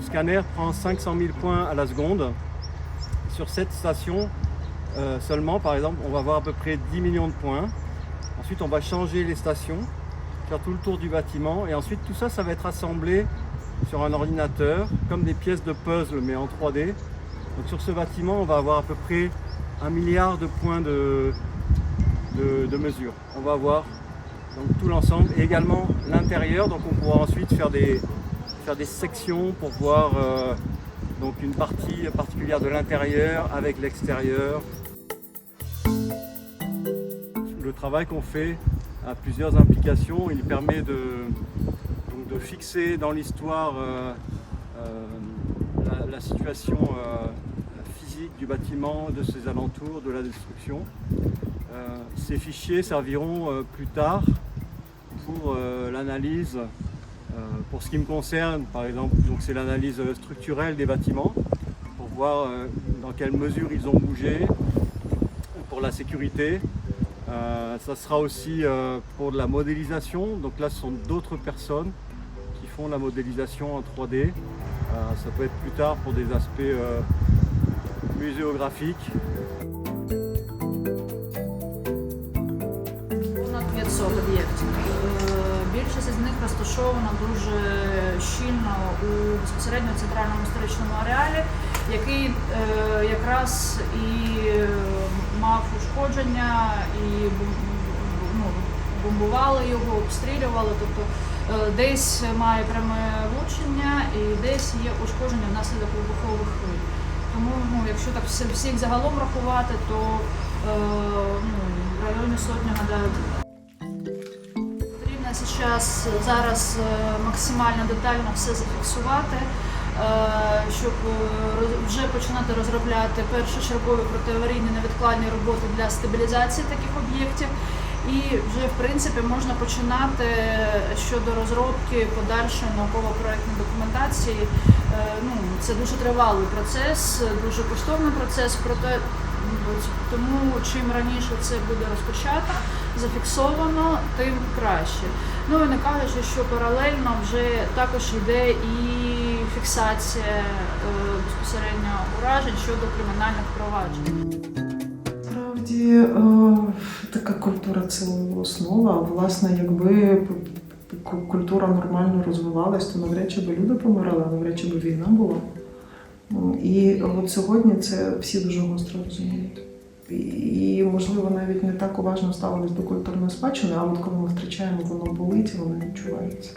scanner prend 500 000 points à la seconde. Sur cette station seulement, par exemple, on va avoir à peu près 10 millions de points. Ensuite, on va changer les stations, faire tout le tour du bâtiment. Et ensuite, tout ça, ça va être assemblé sur un ordinateur, comme des pièces de puzzle, mais en 3D. Donc sur ce bâtiment, on va avoir à peu près 1 milliard de points de mesure. On va avoir donc tout l'ensemble et également l'intérieur. Donc on pourra ensuite faire des sections pour voir donc une partie particulière de l'intérieur avec l'extérieur. Le travail qu'on fait a plusieurs implications. Il permet de fixer dans l'histoire la situation physique du bâtiment, de ses alentours, de la destruction. Ces fichiers serviront plus tard pour l'analyse. Pour ce qui me concerne, par exemple, c'est l'analyse structurelle des bâtiments pour voir dans quelle mesure ils ont bougé, pour la sécurité. Ça sera aussi pour de la modélisation. Donc là, ce sont d'autres personnes qui font la modélisation en 3D. Ça peut être plus tard pour des aspects muséographiques. Понад 500 об'єктів. Більшість з них розташована дуже щільно у безпосередньо центральному історичному ареалі, який якраз і мав ушкодження, і бомбували його, обстрілювали, тобто десь має пряме влучення і десь є ушкодження внаслідок вибухових хвиль. Тому якщо так всіх загалом рахувати, то в районі сотні, гадаю, потрібно зараз максимально детально все зафіксувати, щоб вже починати розробляти першочергові протиаварійні невідкладні роботи для стабілізації таких об'єктів. І вже, в принципі, можна починати щодо розробки подальшої науково-проектної документації. Це дуже тривалий процес, дуже коштовний процес, проте тому чим раніше це буде розпочато, зафіксовано, тим краще. І не кажучи, що паралельно вже також йде і фіксація безпосередньо уражень щодо кримінальних проваджень. Насправді така культура – це основа. Власне, якби культура нормально розвивалась, то навряд чи би люди помирали, навряд чи би війна була. І от сьогодні це всі дуже гостро розуміють. І, можливо, навіть не так уважно ставились до культурної спадщини, а от коли ми втрачаємо, воно болить, воно відчувається.